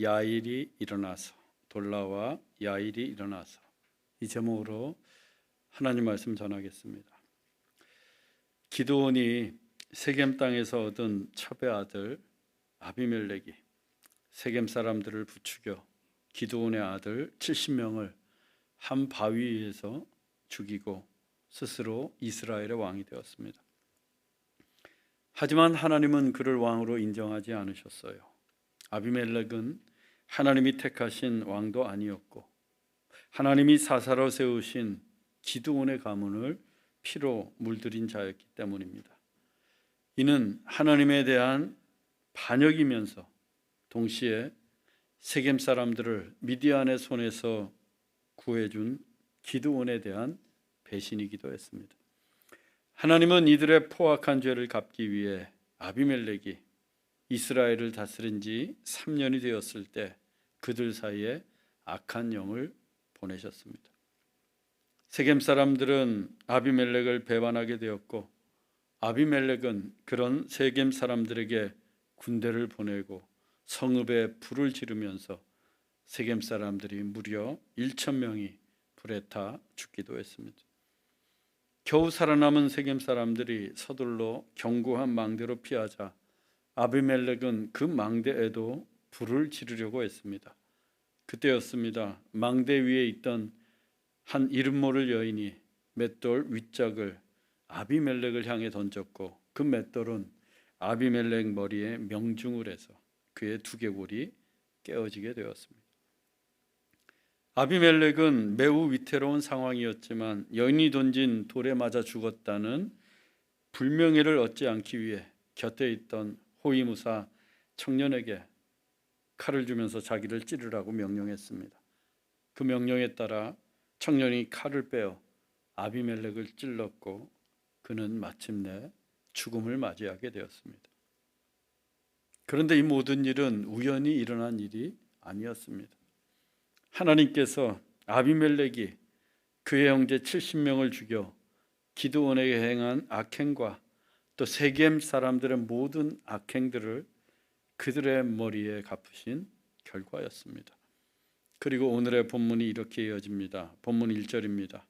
야일이 일어나서, 돌라와 야일이 일어나서, 이 제목으로 하나님 말씀 전하겠습니다. 기드온이 세겜 땅에서 얻은 첩의 아들 아비멜렉이 세겜 사람들을 부추겨 기드온의 아들 70명을 한 바위 위에서 죽이고 스스로 이스라엘의 왕이 되었습니다. 하지만 하나님은 그를 왕으로 인정하지 않으셨어요. 아비멜렉은 하나님이 택하신 왕도 아니었고 하나님이 사사로 세우신 기드온의 가문을 피로 물들인 자였기 때문입니다. 이는 하나님에 대한 반역이면서 동시에 세겜 사람들을 미디안의 손에서 구해준 기드온에 대한 배신이기도 했습니다. 하나님은 이들의 포악한 죄를 갚기 위해 아비멜렉이 이스라엘을 다스린 지 3년이 되었을 때 그들 사이에 악한 영을 보내셨습니다. 세겜 사람들은 아비멜렉을 배반하게 되었고 아비멜렉은 그런 세겜 사람들에게 군대를 보내고 성읍에 불을 지르면서 세겜 사람들이 무려 1,000명이 불에 타 죽기도 했습니다. 겨우 살아남은 세겜 사람들이 서둘러 견고한 망대로 피하자 아비멜렉은 그 망대에도 불을 지르려고 했습니다. 그때였습니다. 망대 위에 있던 한 이름 모를 여인이 맷돌 윗짝을 아비멜렉을 향해 던졌고 그 맷돌은 아비멜렉 머리에 명중을 해서 그의 두개골이 깨어지게 되었습니다. 아비멜렉은 매우 위태로운 상황이었지만 여인이 던진 돌에 맞아 죽었다는 불명예를 얻지 않기 위해 곁에 있던 호위무사 청년에게 칼을 주면서 자기를 찌르라고 명령했습니다. 그 명령에 따라 청년이 칼을 빼어 아비멜렉을 찔렀고 그는 마침내 죽음을 맞이하게 되었습니다. 그런데 이 모든 일은 우연히 일어난 일이 아니었습니다. 하나님께서 아비멜렉이 그의 형제 70명을 죽여 기드온에게 행한 악행과 또 세겜 사람들의 모든 악행들을 그들의 머리에 갚으신 결과였습니다. 그리고 오늘의 본문이 이렇게 이어집니다. 본문 1절입니다.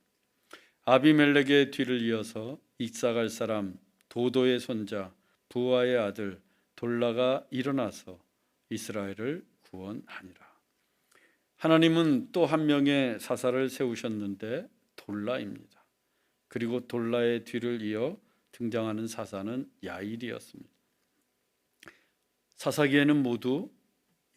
아비멜렉의 뒤를 이어서 익사갈 사람 도도의 손자 부하의 아들 돌라가 일어나서 이스라엘을 구원하니라. 하나님은 또 한 명의 사사를 세우셨는데 돌라입니다. 그리고 돌라의 뒤를 이어 등장하는 사사는 야일이었습니다. 사사기에는 모두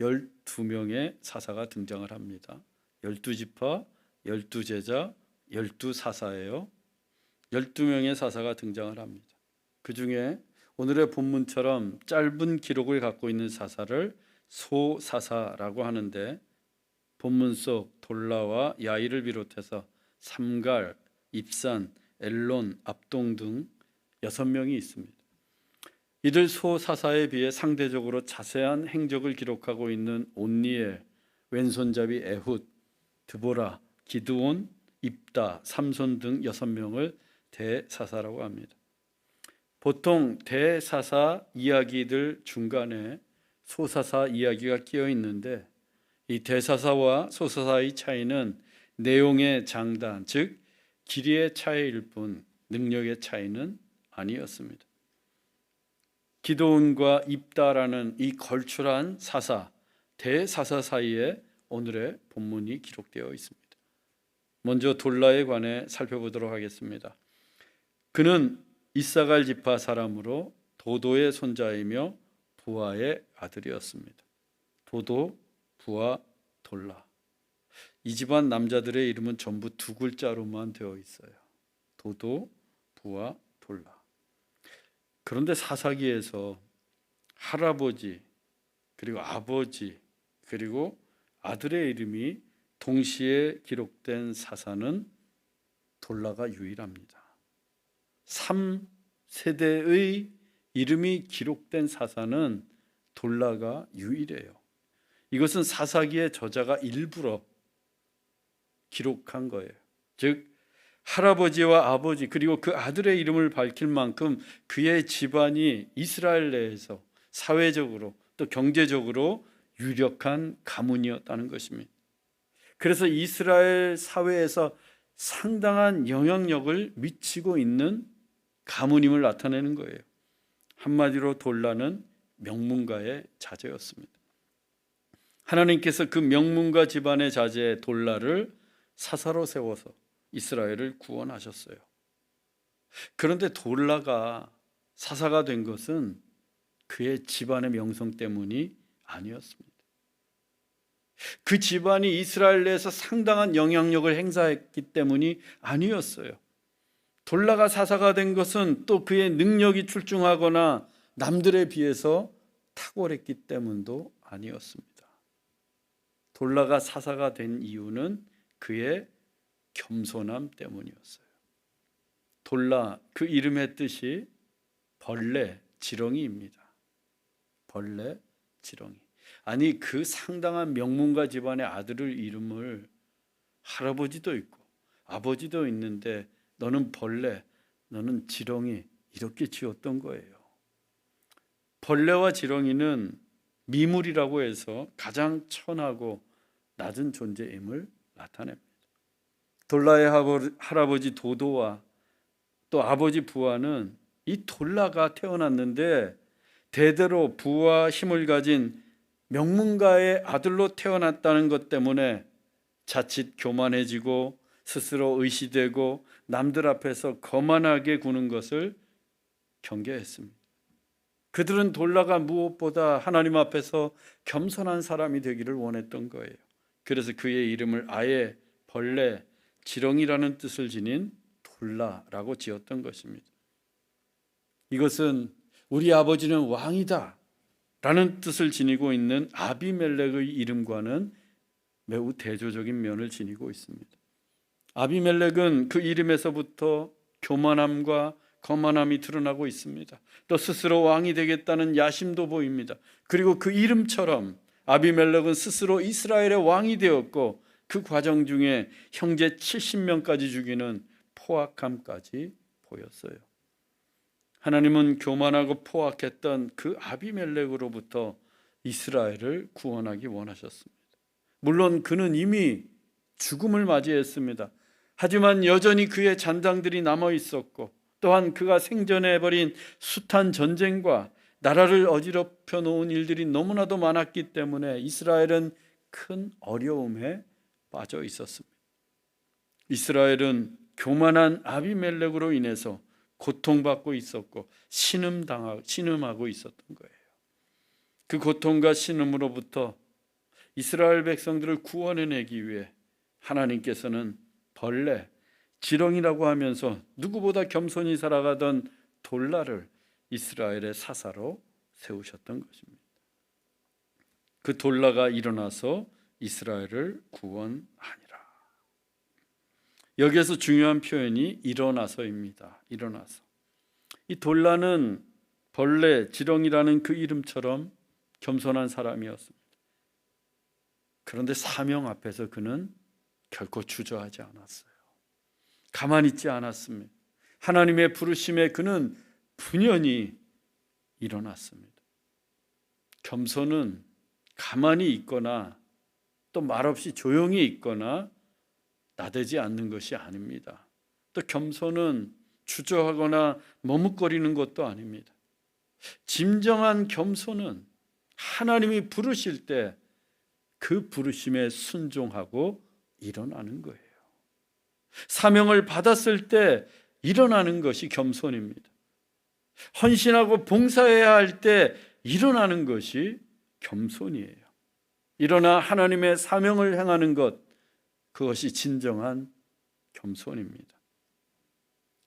12명의 사사가 등장을 합니다. 12지파, 12제자, 12사사예요. 12명의 사사가 등장을 합니다. 그 중에 오늘의 본문처럼 짧은 기록을 갖고 있는 사사를 소사사라고 하는데 본문 속 돌라와 야일을 비롯해서 삼갈, 입산, 엘론, 압동 등 6명이 있습니다. 이들 소사사에 비해 상대적으로 자세한 행적을 기록하고 있는 온니엘, 왼손잡이 에훗, 드보라, 기드온, 입다, 삼손 등 6명을 대사사라고 합니다. 보통 대사사 이야기들 중간에 소사사 이야기가 끼어 있는데 이 대사사와 소사사의 차이는 내용의 장단, 즉 길이의 차이일 뿐 능력의 차이는 아니었습니다. 기드온과 입다라는 이 걸출한 사사, 대사사 사이에 오늘의 본문이 기록되어 있습니다. 먼저 돌라에 관해 살펴보도록 하겠습니다. 그는 이사갈 지파 사람으로 도도의 손자이며 부하의 아들이었습니다. 도도, 부하, 돌라. 이 집안 남자들의 이름은 전부 두 글자로만 되어 있어요. 도도, 부하, 돌라. 그런데 사사기에서 할아버지, 그리고 아버지, 그리고 아들의 이름이 동시에 기록된 사사는 돌라가 유일합니다. 3세대의 이름이 기록된 사사는 돌라가 유일해요. 이것은 사사기의 저자가 일부러 기록한 거예요. 즉 할아버지와 아버지 그리고 그 아들의 이름을 밝힐 만큼 그의 집안이 이스라엘 내에서 사회적으로 또 경제적으로 유력한 가문이었다는 것입니다. 그래서 이스라엘 사회에서 상당한 영향력을 미치고 있는 가문임을 나타내는 거예요. 한마디로 돌라는 명문가의 자제였습니다. 하나님께서 그 명문가 집안의 자제 돌라를 사사로 세워서 이스라엘을 구원하셨어요. 그런데 돌라가 사사가 된 것은 그의 집안의 명성 때문이 아니었습니다. 그 집안이 이스라엘 내에서 상당한 영향력을 행사했기 때문이 아니었어요. 돌라가 사사가 된 것은 또 그의 능력이 출중하거나 남들에 비해서 탁월했기 때문도 아니었습니다. 돌라가 사사가 된 이유는 그의 겸손함 때문이었어요. 돌라, 그 이름의 뜻이 벌레, 지렁이입니다. 벌레, 지렁이. 아니, 그 상당한 명문가 집안의 아들을 이름을 할아버지도 있고 아버지도 있는데 너는 벌레, 너는 지렁이, 이렇게 지었던 거예요. 벌레와 지렁이는 미물이라고 해서 가장 천하고 낮은 존재임을 나타냅니다. 돌라의 할아버지 도도와 또 아버지 부하는 이 돌라가 태어났는데 대대로 부와 힘을 가진 명문가의 아들로 태어났다는 것 때문에 자칫 교만해지고 스스로 의시되고 남들 앞에서 거만하게 구는 것을 경계했습니다. 그들은 돌라가 무엇보다 하나님 앞에서 겸손한 사람이 되기를 원했던 거예요. 그래서 그의 이름을 아예 벌레, 지렁이라는 뜻을 지닌 돌라라고 지었던 것입니다. 이것은 우리 아버지는 왕이다 라는 뜻을 지니고 있는 아비멜렉의 이름과는 매우 대조적인 면을 지니고 있습니다. 아비멜렉은 그 이름에서부터 교만함과 거만함이 드러나고 있습니다. 또 스스로 왕이 되겠다는 야심도 보입니다. 그리고 그 이름처럼 아비멜렉은 스스로 이스라엘의 왕이 되었고 그 과정 중에 형제 70명까지 죽이는 포악함까지 보였어요. 하나님은 교만하고 포악했던 그 아비멜렉으로부터 이스라엘을 구원하기 원하셨습니다. 물론 그는 이미 죽음을 맞이했습니다. 하지만 여전히 그의 잔당들이 남아 있었고 또한 그가 생전해버린 숱한 전쟁과 나라를 어지럽혀 놓은 일들이 너무나도 많았기 때문에 이스라엘은 큰 어려움에 빠져 있었습니다. 이스라엘은 교만한 아비멜렉으로 인해서 고통받고 있었고 신음하고 있었던 거예요. 그 고통과 신음으로부터 이스라엘 백성들을 구원해내기 위해 하나님께서는 벌레, 지렁이라고 하면서 누구보다 겸손히 살아가던 돌라를 이스라엘의 사사로 세우셨던 것입니다. 그 돌라가 일어나서 이스라엘을 구원하니라. 여기에서 중요한 표현이 일어나서입니다. 일어나서. 이 돌라는 벌레, 지렁이라는 그 이름처럼 겸손한 사람이었습니다. 그런데 사명 앞에서 그는 결코 주저하지 않았어요. 가만히 있지 않았습니다. 하나님의 부르심에 그는 분연히 일어났습니다. 겸손은 가만히 있거나 또 말없이 조용히 있거나 나대지 않는 것이 아닙니다. 또 겸손은 주저하거나 머뭇거리는 것도 아닙니다. 진정한 겸손은 하나님이 부르실 때 그 부르심에 순종하고 일어나는 거예요. 사명을 받았을 때 일어나는 것이 겸손입니다. 헌신하고 봉사해야 할 때 일어나는 것이 겸손이에요. 일어나 하나님의 사명을 행하는 것, 그것이 진정한 겸손입니다.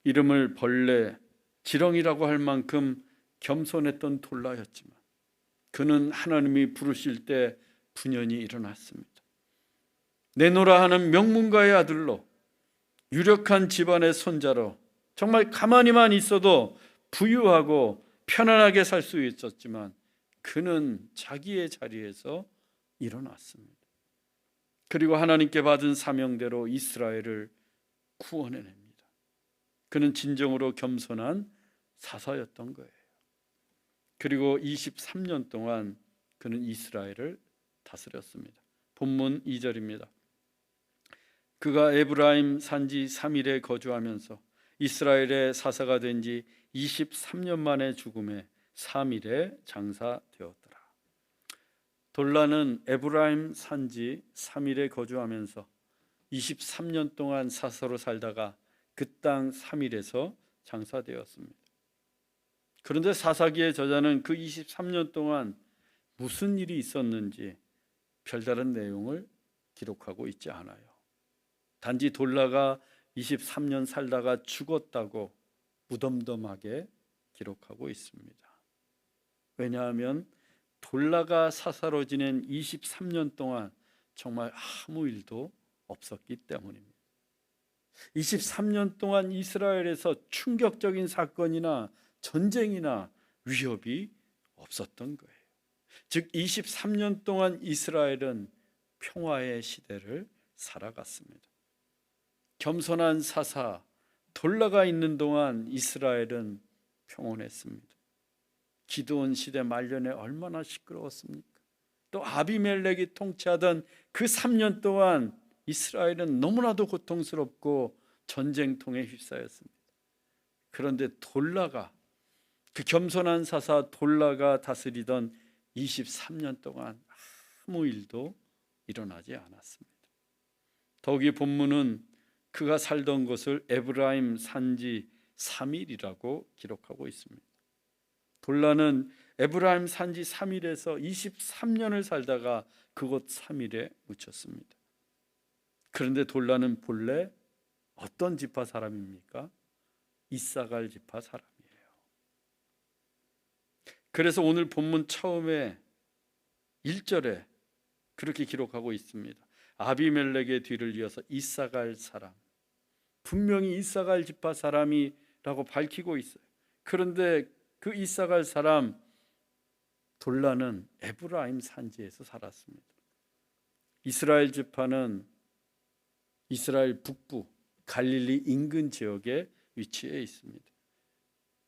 이름을 벌레, 지렁이라고 할 만큼 겸손했던 돌라였지만 그는 하나님이 부르실 때 분연히 일어났습니다. 내노라 하는 명문가의 아들로 유력한 집안의 손자로 정말 가만히만 있어도 부유하고 편안하게 살 수 있었지만 그는 자기의 자리에서 일어났습니다. 그리고 하나님께 받은 사명대로 이스라엘을 구원해냅니다. 그는 진정으로 겸손한 사사였던 거예요. 그리고 23년 동안 그는 이스라엘을 다스렸습니다. 본문 2절입니다. 그가 에브라임 산지 3일에 거주하면서 이스라엘의 사사가 된 지 23년 만에 죽음에 3일에 장사되었더라. 돌라는 에브라임 산지 3일에 거주하면서 23년 동안 사사로 살다가 그 땅 3일에서 장사되었습니다. 그런데 사사기의 저자는 그 23년 동안 무슨 일이 있었는지 별다른 내용을 기록하고 있지 않아요. 단지 돌라가 23년 살다가 죽었다고 무덤덤하게 기록하고 있습니다. 왜냐하면 돌라가 사사로 지낸 23년 동안 정말 아무 일도 없었기 때문입니다. 23년 동안 이스라엘에서 충격적인 사건이나 전쟁이나 위협이 없었던 거예요. 즉 23년 동안 이스라엘은 평화의 시대를 살아갔습니다. 겸손한 사사 돌라가 있는 동안 이스라엘은 평온했습니다. 기드온 시대 말년에 얼마나 시끄러웠습니까? 또 아비멜렉이 통치하던 그 3년 동안 이스라엘은 너무나도 고통스럽고 전쟁통에 휩싸였습니다. 그런데 돌라가, 그 겸손한 사사 돌라가 다스리던 23년 동안 아무 일도 일어나지 않았습니다. 더욱이 본문은 그가 살던 곳을 에브라임 산지 3일이라고 기록하고 있습니다. 돌라는 에브라임 산지 3일에서 23년을 살다가 그곳 3일에 묻혔습니다. 그런데 돌라는 본래 어떤 지파 사람입니까? 이사갈 지파 사람이에요. 그래서 오늘 본문 처음에 1절에 그렇게 기록하고 있습니다. 아비멜렉의 뒤를 이어서 이사갈 사람, 분명히 이사갈 지파 사람이라고 밝히고 있어요. 그런데 그 이사갈 사람 돌라는 에브라임 산지에서 살았습니다. 이스라엘 지파는 이스라엘 북부 갈릴리 인근 지역에 위치해 있습니다.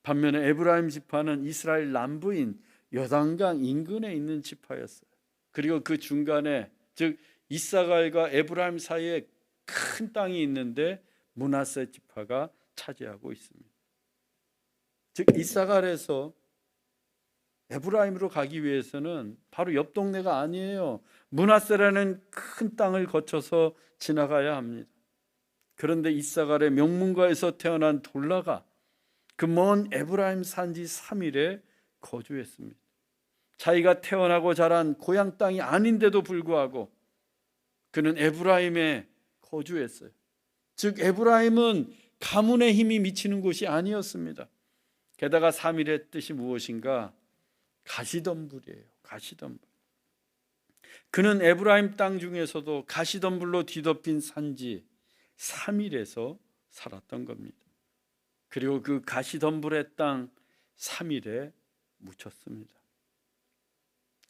반면에 에브라임 지파는 이스라엘 남부인 요단강 인근에 있는 지파였어요. 그리고 그 중간에, 즉 이사갈과 에브라임 사이에 큰 땅이 있는데 므낫세 지파가 차지하고 있습니다. 즉 이사갈에서 에브라임으로 가기 위해서는 바로 옆 동네가 아니에요. 므낫세라는 큰 땅을 거쳐서 지나가야 합니다. 그런데 이사갈의 명문가에서 태어난 돌라가 그 먼 에브라임 산지 3일에 거주했습니다. 자기가 태어나고 자란 고향 땅이 아닌데도 불구하고 그는 에브라임에 거주했어요. 즉 에브라임은 가문의 힘이 미치는 곳이 아니었습니다. 게다가 3일의 뜻이 무엇인가? 가시덤불이에요. 가시덤불. 그는 에브라임 땅 중에서도 가시덤불로 뒤덮인 산지 3일에서 살았던 겁니다. 그리고 그 가시덤불의 땅 3일에 묻혔습니다.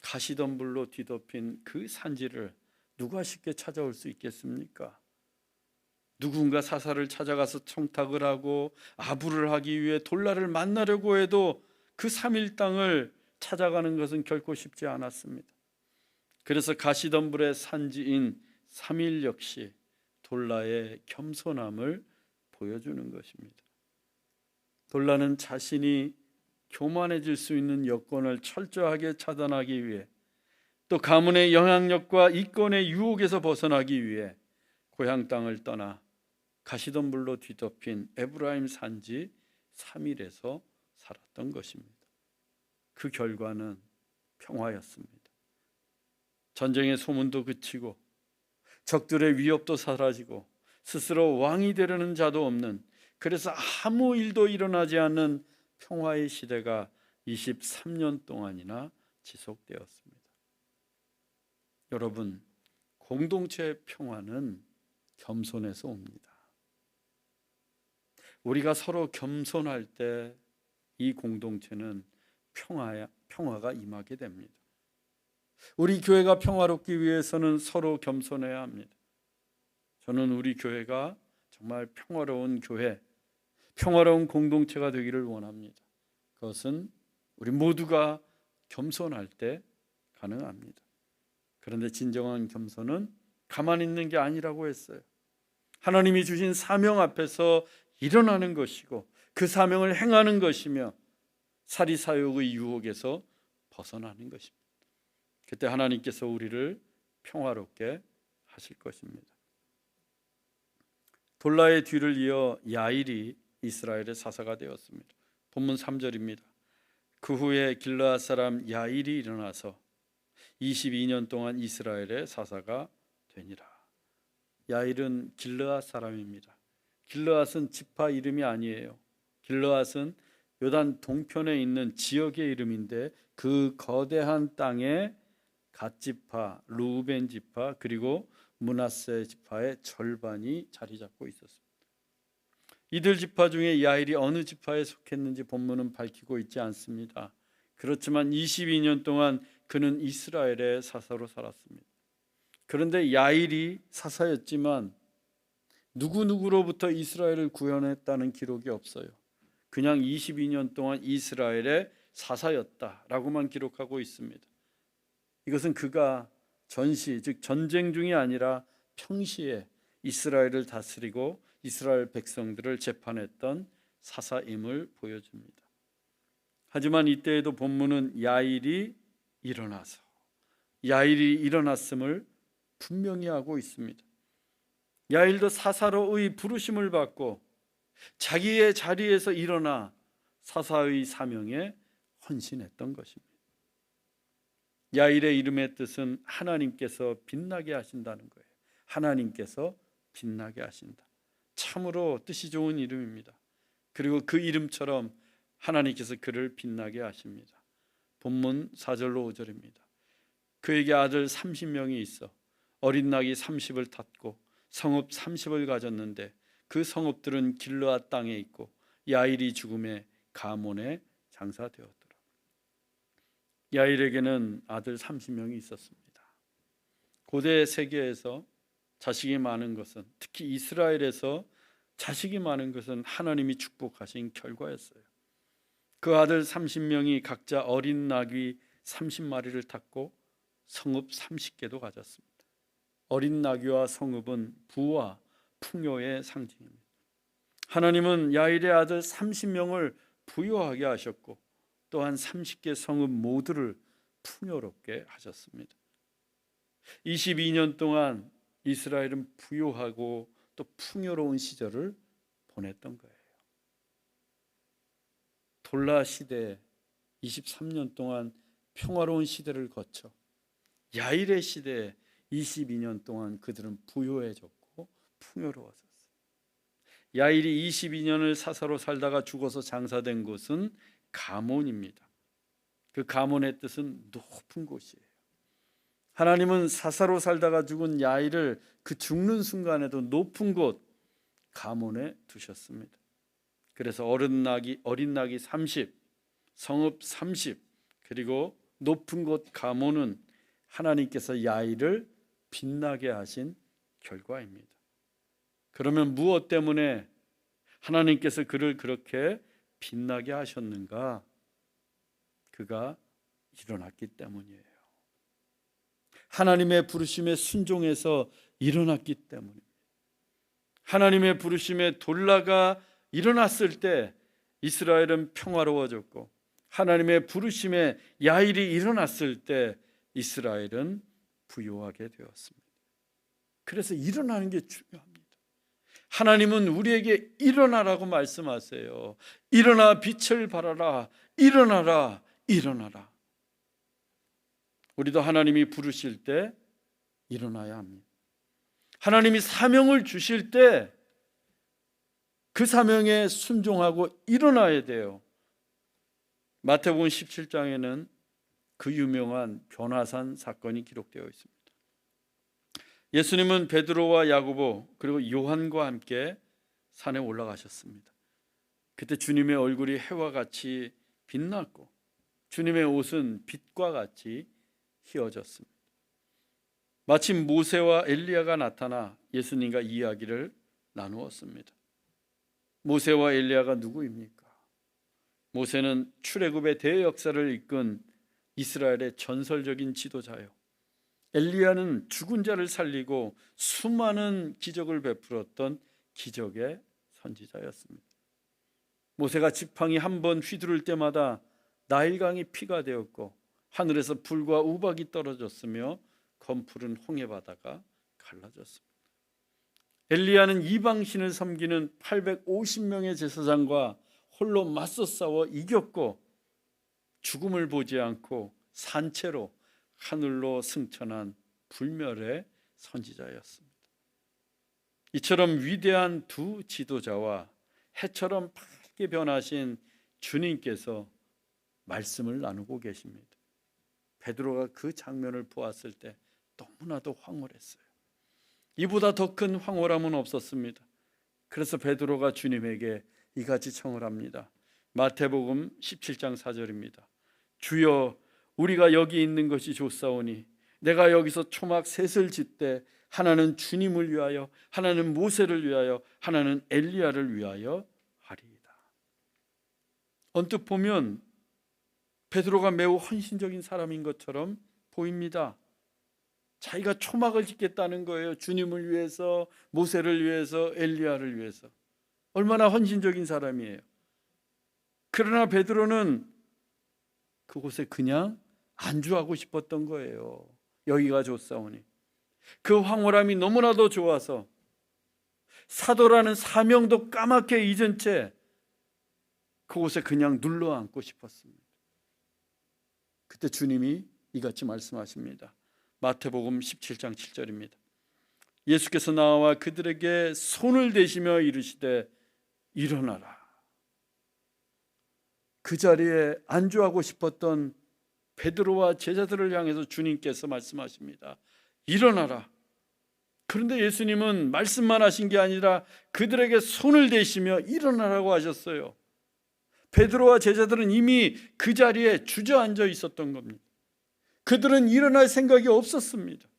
가시덤불로 뒤덮인 그 산지를 누가 쉽게 찾아올 수 있겠습니까? 누군가 사사를 찾아가서 청탁을 하고 아부를 하기 위해 돌라를 만나려고 해도 그 3일 땅을 찾아가는 것은 결코 쉽지 않았습니다. 그래서 가시덤불의 산지인 3일 역시 돌라의 겸손함을 보여주는 것입니다. 돌라는 자신이 교만해질 수 있는 여건을 철저하게 차단하기 위해, 또 가문의 영향력과 이권의 유혹에서 벗어나기 위해 고향 땅을 떠나 가시덤불로 뒤덮인 에브라임 산지 3일에서 살았던 것입니다. 그 결과는 평화였습니다. 전쟁의 소문도 그치고 적들의 위협도 사라지고 스스로 왕이 되려는 자도 없는, 그래서 아무 일도 일어나지 않는 평화의 시대가 23년 동안이나 지속되었습니다. 여러분, 공동체의 평화는 겸손에서 옵니다. 우리가 서로 겸손할 때 이 공동체는 평화가 임하게 됩니다. 우리 교회가 평화롭기 위해서는 서로 겸손해야 합니다. 저는 우리 교회가 정말 평화로운 교회, 평화로운 공동체가 되기를 원합니다. 그것은 우리 모두가 겸손할 때 가능합니다. 그런데 진정한 겸손은 가만히 있는 게 아니라고 했어요. 하나님이 주신 사명 앞에서 일어나는 것이고 그 사명을 행하는 것이며 사리사욕의 유혹에서 벗어나는 것입니다. 그때 하나님께서 우리를 평화롭게 하실 것입니다. 돌라의 뒤를 이어 야일이 이스라엘의 사사가 되었습니다. 본문 3절입니다. 그 후에 길르앗 사람 야일이 일어나서 22년 동안 이스라엘의 사사가 되니라. 야일은 길르앗 사람입니다. 길르앗은 지파 이름이 아니에요. 길르앗은 요단 동편에 있는 지역의 이름인데 그 거대한 땅에 갓 지파, 루벤 지파 그리고 므낫세 지파의 절반이 자리 잡고 있었습니다. 이들 지파 중에 야일이 어느 지파에 속했는지 본문은 밝히고 있지 않습니다. 그렇지만 22년 동안 그는 이스라엘의 사사로 살았습니다. 그런데 야일이 사사였지만 누구누구로부터 이스라엘을 구원했다는 기록이 없어요. 그냥 22년 동안 이스라엘의 사사였다라고만 기록하고 있습니다. 이것은 그가 전시, 즉 전쟁 중이 아니라 평시에 이스라엘을 다스리고 이스라엘 백성들을 재판했던 사사임을 보여줍니다. 하지만 이때에도 본문은 야일이 일어났음을 분명히 하고 있습니다. 야일도 사사로의 부르심을 받고 자기의 자리에서 일어나 사사의 사명에 헌신했던 것입니다. 야일의 이름의 뜻은 하나님께서 빛나게 하신다는 거예요. 하나님께서 빛나게 하신다. 참으로 뜻이 좋은 이름입니다. 그리고 그 이름처럼 하나님께서 그를 빛나게 하십니다. 본문 4절로 5절입니다. 그에게 아들 30명이 있어 어린 낙이 30을 탔고 성읍 30을 가졌는데 그 성읍들은 길르앗 땅에 있고 야일이 죽음에 가몬에 장사되었더라. 야일에게는 아들 30명이 있었습니다. 고대 세계에서 자식이 많은 것은, 특히 이스라엘에서 자식이 많은 것은 하나님이 축복하신 결과였어요. 그 아들 30명이 각자 어린 나귀 30마리를 탔고 성읍 30개도 가졌습니다. 어린 나귀와 성읍은 부와 풍요의 상징입니다. 하나님은 야일의 아들 30명을 부유하게 하셨고 또한 30개 성읍 모두를 풍요롭게 하셨습니다. 22년 동안 이스라엘은 부유하고 또 풍요로운 시절을 보냈던 거예요. 돌라 시대 23년 동안 평화로운 시대를 거쳐 야일의 시대에 22년 동안 그들은 부유해졌고 풍요로워졌어요. 야일이 22년을 사사로 살다가 죽어서 장사된 곳은 가몬입니다. 그 가몬의 뜻은 높은 곳이에요. 하나님은 사사로 살다가 죽은 야일을 그 죽는 순간에도 높은 곳 가몬에 두셨습니다. 그래서 어린 낙이 30, 성읍 30, 그리고 높은 곳 가몬은 하나님께서 야일을 빛나게 하신 결과입니다. 그러면 무엇 때문에 하나님께서 그를 그렇게 빛나게 하셨는가? 그가 일어났기 때문이에요. 하나님의 부르심에 순종해서 일어났기 때문입니다. 하나님의 부르심에 돌라가 일어났을 때 이스라엘은 평화로워졌고 하나님의 부르심에 야일이 일어났을 때 이스라엘은 부유하게 되었습니다. 그래서 일어나는 게 중요합니다. 하나님은 우리에게 일어나라고 말씀하세요. 일어나 빛을 발하라. 일어나라. 일어나라. 우리도 하나님이 부르실 때 일어나야 합니다. 하나님이 사명을 주실 때 그 사명에 순종하고 일어나야 돼요. 마태복음 17장에는 그 유명한 변화산 사건이 기록되어 있습니다. 예수님은 베드로와 야고보 그리고 요한과 함께 산에 올라가셨습니다. 그때 주님의 얼굴이 해와 같이 빛났고 주님의 옷은 빛과 같이 휘어졌습니다. 마침 모세와 엘리야가 나타나 예수님과 이야기를 나누었습니다. 모세와 엘리야가 누구입니까? 모세는 출애굽의 대역사를 이끈 이스라엘의 전설적인 지도자요. 엘리야는 죽은 자를 살리고 수많은 기적을 베풀었던 기적의 선지자였습니다. 모세가 지팡이 한 번 휘두를 때마다 나일강이 피가 되었고 하늘에서 불과 우박이 떨어졌으며 검푸른 홍해 바다가 갈라졌습니다. 엘리야는 이방신을 섬기는 850명의 제사장과 홀로 맞서 싸워 이겼고 죽음을 보지 않고 산채로 하늘로 승천한 불멸의 선지자였습니다. 이처럼 위대한 두 지도자와 해처럼 밝게 변하신 주님께서 말씀을 나누고 계십니다. 베드로가 그 장면을 보았을 때 너무나도 황홀했어요. 이보다 더 큰 황홀함은 없었습니다. 그래서 베드로가 주님에게 이같이 청을 합니다. 마태복음 17장 4절입니다. 주여, 우리가 여기 있는 것이 좋사오니 내가 여기서 초막 셋을 짓되 하나는 주님을 위하여, 하나는 모세를 위하여, 하나는 엘리야를 위하여 하리이다. 언뜻 보면 베드로가 매우 헌신적인 사람인 것처럼 보입니다. 자기가 초막을 짓겠다는 거예요. 주님을 위해서, 모세를 위해서, 엘리야를 위해서. 얼마나 헌신적인 사람이에요. 그러나 베드로는 그곳에 그냥 안주하고 싶었던 거예요. 여기가 좋사오니. 그 황홀함이 너무나도 좋아서 사도라는 사명도 까맣게 잊은 채 그곳에 그냥 눌러앉고 싶었습니다. 그때 주님이 이같이 말씀하십니다. 마태복음 17장 7절입니다. 예수께서 나와 그들에게 손을 대시며 이르시되 일어나라. 그 자리에 안주하고 싶었던 베드로와 제자들을 향해서 주님께서 말씀하십니다. 일어나라. 그런데 예수님은 말씀만 하신 게 아니라 그들에게 손을 대시며 일어나라고 하셨어요. 베드로와 제자들은 이미 그 자리에 주저앉아 있었던 겁니다. 그들은 일어날 생각이 없었습니다.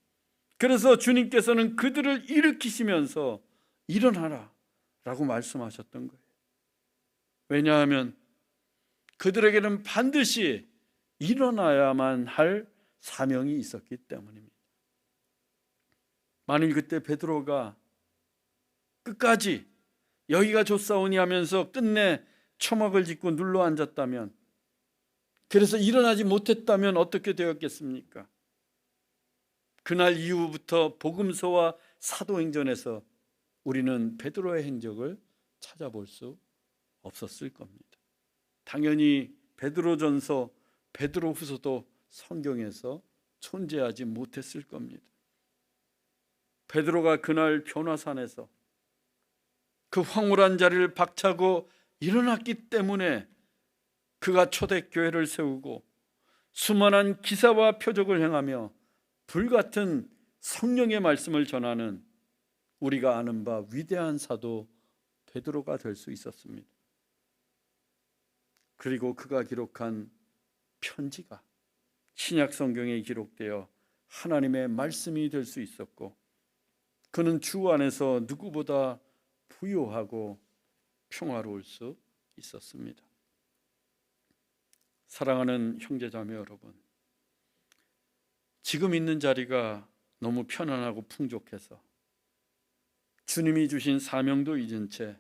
그래서 주님께서는 그들을 일으키시면서 일어나라 라고 말씀하셨던 거예요. 왜냐하면 그들에게는 반드시 일어나야만 할 사명이 있었기 때문입니다. 만일 그때 베드로가 끝까지 여기가 좋사오니 하면서 끝내 초막을 짓고 눌러 앉았다면, 그래서 일어나지 못했다면 어떻게 되었겠습니까? 그날 이후부터 복음서와 사도행전에서 우리는 베드로의 행적을 찾아볼 수 없었을 겁니다. 당연히 베드로전서, 베드로후서도 성경에서 존재하지 못했을 겁니다. 베드로가 그날 변화산에서 그 황홀한 자리를 박차고 일어났기 때문에 그가 초대교회를 세우고 수많은 기사와 표적을 행하며 불같은 성령의 말씀을 전하는 우리가 아는 바 위대한 사도 베드로가 될 수 있었습니다. 그리고 그가 기록한 편지가 신약 성경에 기록되어 하나님의 말씀이 될 수 있었고, 그는 주 안에서 누구보다 부유하고 평화로울 수 있었습니다. 사랑하는 형제자매 여러분, 지금 있는 자리가 너무 편안하고 풍족해서 주님이 주신 사명도 잊은 채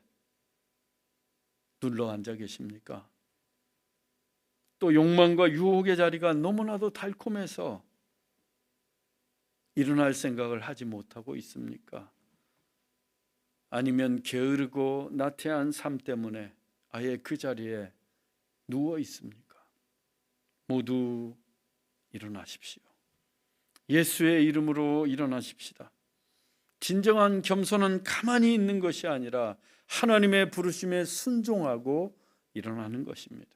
눌러 앉아 계십니까? 또 욕망과 유혹의 자리가 너무나도 달콤해서 일어날 생각을 하지 못하고 있습니까? 아니면 게으르고 나태한 삶 때문에 아예 그 자리에 누워 있습니까? 모두 일어나십시오. 예수의 이름으로 일어나십시다. 진정한 겸손은 가만히 있는 것이 아니라 하나님의 부르심에 순종하고 일어나는 것입니다.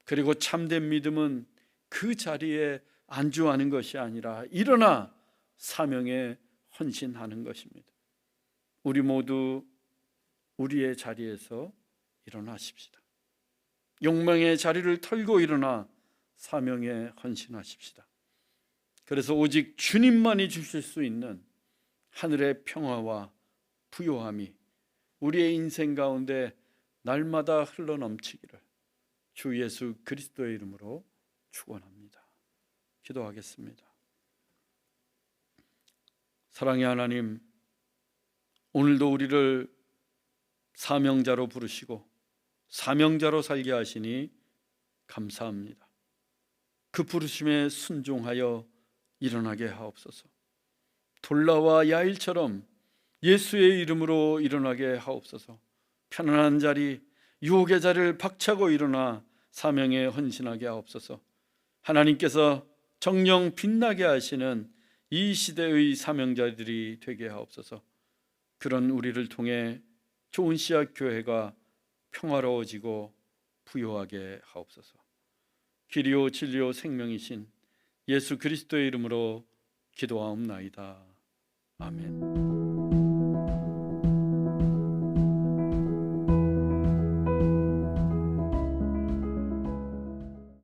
그리고 참된 믿음은 그 자리에 안주하는 것이 아니라 일어나 사명에 헌신하는 것입니다. 우리 모두 우리의 자리에서 일어나십시다. 욕망의 자리를 털고 일어나 사명에 헌신하십시다. 그래서 오직 주님만이 주실 수 있는 하늘의 평화와 부요함이 우리의 인생 가운데 날마다 흘러넘치기를 주 예수 그리스도의 이름으로 축원합니다. 기도하겠습니다. 사랑의 하나님, 오늘도 우리를 사명자로 부르시고 사명자로 살게 하시니 감사합니다. 그 부르심에 순종하여 일어나게 하옵소서. 돌라와 야일처럼 예수의 이름으로 일어나게 하옵소서. 편안한 자리, 유혹의 자리를 박차고 일어나 사명에 헌신하게 하옵소서. 하나님께서 정령 빛나게 하시는 이 시대의 사명자들이 되게 하옵소서. 그런 우리를 통해 좋은 씨앗 교회가 평화로워지고 부요하게 하옵소서. 길이요 진리요 생명이신 예수 그리스도의 이름으로 기도하옵나이다. 아멘.